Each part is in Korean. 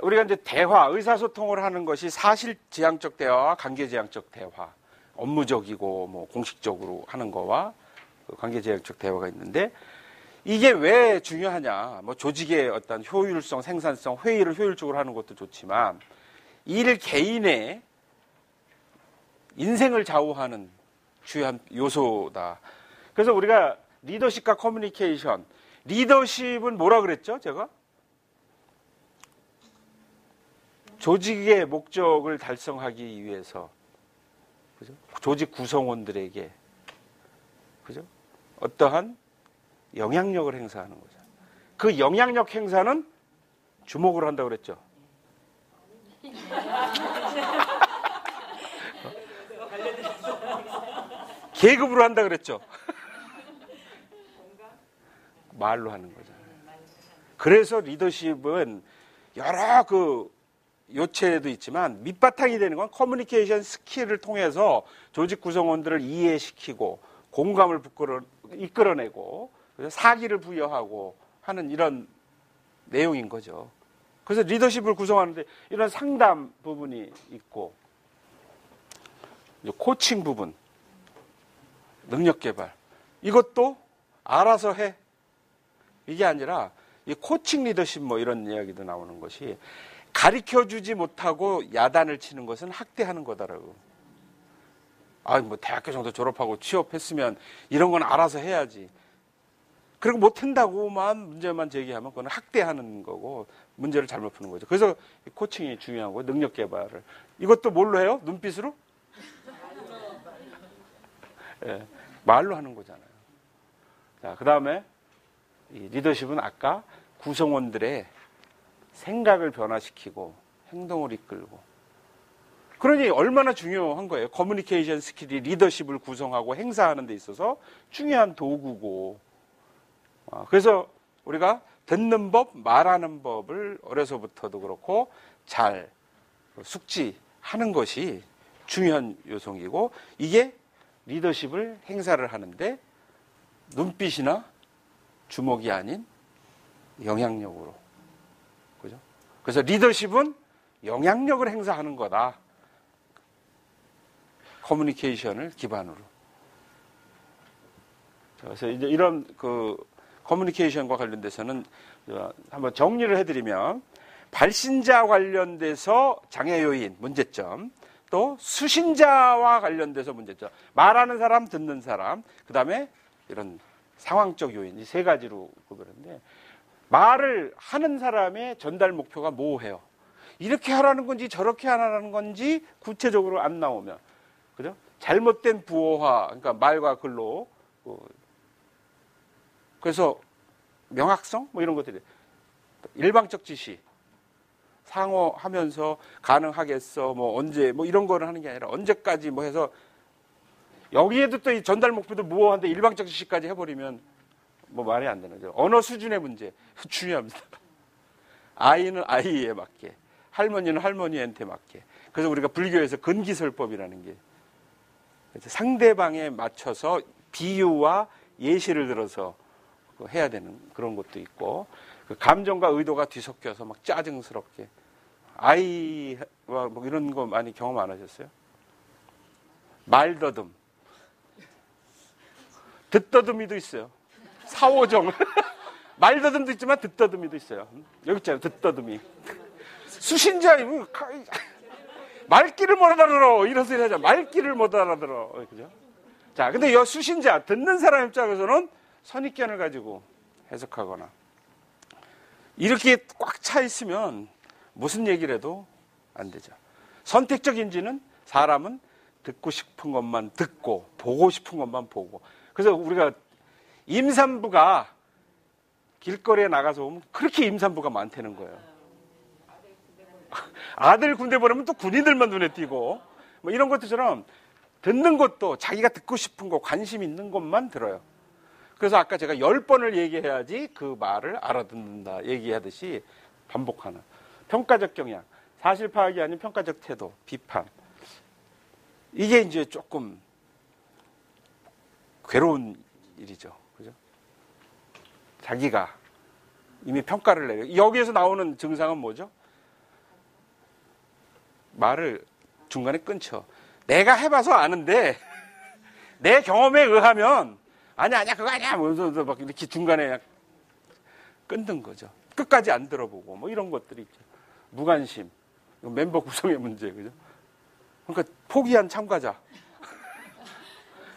우리가 이제 대화, 의사소통을 하는 것이 사실지향적 대화와 관계지향적 대화, 업무적이고 뭐 공식적으로 하는 거와 관계지향적 대화가 있는데, 이게 왜 중요하냐? 뭐 조직의 어떤 효율성, 생산성, 회의를 효율적으로 하는 것도 좋지만 일 개인의 인생을 좌우하는 주요한 요소다. 그래서 우리가 리더십과 커뮤니케이션, 리더십은 뭐라 그랬죠? 제가? 조직의 목적을 달성하기 위해서, 그죠? 조직 구성원들에게, 그죠? 어떠한 영향력을 행사하는 거죠. 그 영향력 행사는 주목으로 한다고 그랬죠. 계급으로 한다 그랬죠. 말로 하는 거잖아요. 그래서 리더십은 여러 그 요체도 있지만 밑바탕이 되는 건 커뮤니케이션 스킬을 통해서 조직 구성원들을 이해시키고 공감을 이끌어내고 사기를 부여하고 하는 이런 내용인 거죠. 그래서 리더십을 구성하는데 이런 상담 부분이 있고, 코칭 부분, 능력 개발, 이것도 알아서 해. 이게 아니라 이 코칭 리더십 뭐 이런 이야기도 나오는 것이, 가르쳐주지 못하고 야단을 치는 것은 학대하는 거다라고. 뭐 대학교 정도 졸업하고 취업했으면 이런 건 알아서 해야지. 그리고 못한다고만 문제만 제기하면 그건 학대하는 거고 문제를 잘못 푸는 거죠. 그래서 코칭이 중요하고 능력 개발을. 이것도 뭘로 해요? 눈빛으로? 예, 말로 하는 거잖아요. 자, 그 다음에 리더십은 아까 구성원들의 생각을 변화시키고 행동을 이끌고. 그러니 얼마나 중요한 거예요. 커뮤니케이션 스킬이 리더십을 구성하고 행사하는 데 있어서 중요한 도구고. 그래서 우리가 듣는 법, 말하는 법을 어려서부터도 그렇고 잘 숙지하는 것이 중요한 요소이고, 이게 리더십을 행사를 하는데 눈빛이나 주목이 아닌 영향력으로. 그죠? 그래서 리더십은 영향력을 행사하는 거다. 커뮤니케이션을 기반으로. 그래서 이제 이런 그 커뮤니케이션과 관련돼서는 한번 정리를 해드리면, 발신자 관련돼서 장애 요인, 문제점, 또 수신자와 관련돼서 문제점, 말하는 사람, 듣는 사람, 그 다음에 이런 상황적 요인, 이 세 가지로 구별하는데, 말을 하는 사람의 전달 목표가 뭐예요? 이렇게 하라는 건지 저렇게 하라는 건지 구체적으로 안 나오면, 그죠? 잘못된 부호화, 그러니까 말과 글로, 그래서 명확성 뭐 이런 것들이, 일방적 지시, 상호하면서 가능하겠어, 뭐 언제, 뭐 이런 거를 하는 게 아니라 언제까지 뭐 해서, 여기에도 또 이 전달 목표도 무호한데 일방적 지시까지 해버리면 뭐 말이 안 되는 거죠. 언어 수준의 문제 중요합니다. 아이는 아이에 맞게, 할머니는 할머니한테 맞게. 그래서 우리가 불교에서 근기설법이라는 게, 상대방에 맞춰서 비유와 예시를 들어서 해야 되는 그런 것도 있고, 그 감정과 의도가 뒤섞여서 막 짜증스럽게, 아이와 뭐 이런 거 많이 경험 안 하셨어요? 말더듬, 듣더듬이도 있어요. 사오정. 말더듬도 있지만 듣더듬이도 있어요. 여기 있잖아요, 듣더듬이. 수신자, 말귀를 못 알아들어, 이런 소리 하자. 말귀를 못 알아들어. 그죠? 자, 근데 이 수신자, 듣는 사람 입장에서는 선입견을 가지고 해석하거나, 이렇게 꽉 차 있으면 무슨 얘기를 해도 안 되죠. 선택적 인지는 사람은 듣고 싶은 것만 듣고 보고 싶은 것만 보고. 그래서 우리가 임산부가 길거리에 나가서 오면 그렇게 임산부가 많다는 거예요. 아들 군대 보내면 또 군인들만 눈에 띄고, 뭐 이런 것들처럼 듣는 것도 자기가 듣고 싶은 거, 관심 있는 것만 들어요. 그래서 아까 제가 10번을 얘기해야지 그 말을 알아듣는다 얘기하듯이 반복하는 평가적 경향, 사실 파악이 아닌 평가적 태도, 비판. 이게 이제 조금 괴로운 일이죠. 그죠? 자기가 이미 평가를 내려. 여기에서 나오는 증상은 뭐죠? 말을 중간에 끊죠. 내가 해봐서 아는데 내 경험에 의하면 아니야 그거 아니야 뭐면서 막 이렇게 중간에 끊는 거죠. 끝까지 안 들어보고 뭐 이런 것들이 있죠. 무관심, 멤버 구성의 문제, 그죠? 그러니까 포기한 참가자,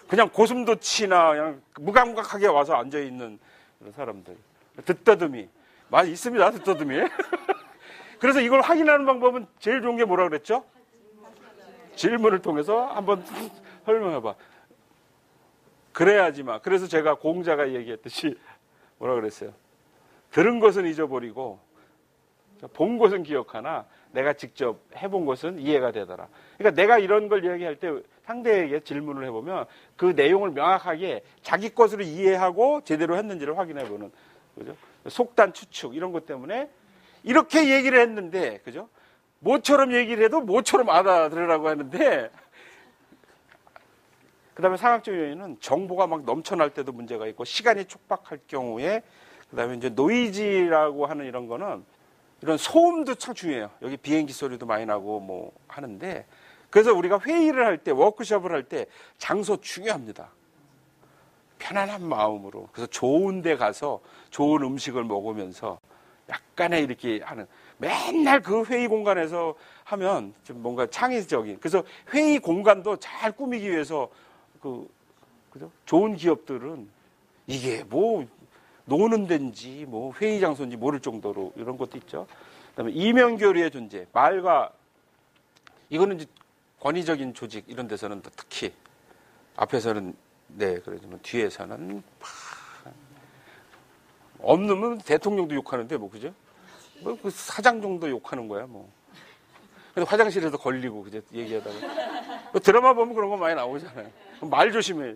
그냥 고슴도치나 그냥 무감각하게 와서 앉아 있는 그런 사람들, 듣더듬이 많이 있습니다. 듣더듬이. 그래서 이걸 확인하는 방법은 제일 좋은 게 뭐라 그랬죠? 질문을 통해서 한번 설명해봐. 그래야지만. 그래서 제가 공자가 얘기했듯이 뭐라 그랬어요? 들은 것은 잊어버리고 본 것은 기억하나 내가 직접 해본 것은 이해가 되더라. 그러니까 내가 이런 걸 이야기할 때 상대에게 질문을 해보면 그 내용을 명확하게 자기 것으로 이해하고 제대로 했는지를 확인해보는, 그죠? 속단 추측 이런 것 때문에 이렇게 얘기를 했는데, 그죠? 뭐처럼 얘기를 해도 뭐처럼 알아들으라고 하는데, 그 다음에 상학적 요인은 정보가 막 넘쳐날 때도 문제가 있고 시간이 촉박할 경우에, 그 다음에 이제 노이즈라고 하는 이런 거는 이런 소음도 참 중요해요. 여기 비행기 소리도 많이 나고 뭐 하는데, 그래서 우리가 회의를 할 때, 워크숍을 할 때 장소 중요합니다. 편안한 마음으로. 그래서 좋은 데 가서 좋은 음식을 먹으면서 약간의 이렇게 하는, 맨날 그 회의 공간에서 하면 좀 뭔가 창의적인, 그래서 회의 공간도 잘 꾸미기 위해서 그죠? 좋은 기업들은 이게 뭐 노는 데인지 뭐 회의 장소인지 모를 정도로 이런 것도 있죠. 그다음에 이면교류의 존재, 말과, 이거는 이제 권위적인 조직 이런 데서는 특히 앞에서는 네 그러지만 뒤에서는 없는 대통령도 욕하는데 뭐, 그죠? 뭐 그 사장 정도 욕하는 거야 뭐. 근데 화장실에서 걸리고 그죠? 얘기하다가 드라마 보면 그런 거 많이 나오잖아요. 말 조심해.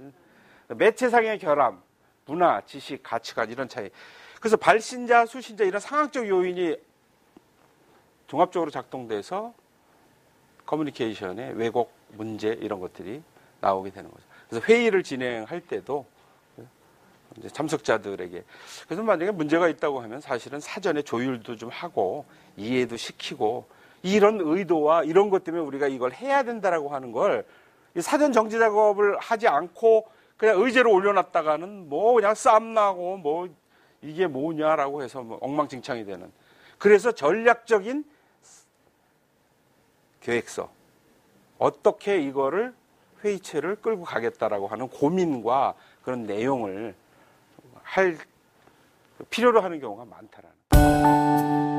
매체상의 결함, 문화, 지식, 가치관 이런 차이. 그래서 발신자, 수신자 이런 상황적 요인이 종합적으로 작동돼서 커뮤니케이션의 왜곡, 문제 이런 것들이 나오게 되는 거죠. 그래서 회의를 진행할 때도 이제 참석자들에게, 그래서 만약에 문제가 있다고 하면 사실은 사전에 조율도 좀 하고 이해도 시키고, 이런 의도와 이런 것 때문에 우리가 이걸 해야 된다라고 하는 걸 사전 정지 작업을 하지 않고 그냥 의제로 올려놨다가는 뭐 그냥 싸움 나고 뭐 이게 뭐냐라고 해서 뭐 엉망진창이 되는. 그래서 전략적인 계획서, 어떻게 이거를 회의체를 끌고 가겠다라고 하는 고민과 그런 내용을 할 필요로 하는 경우가 많다라는.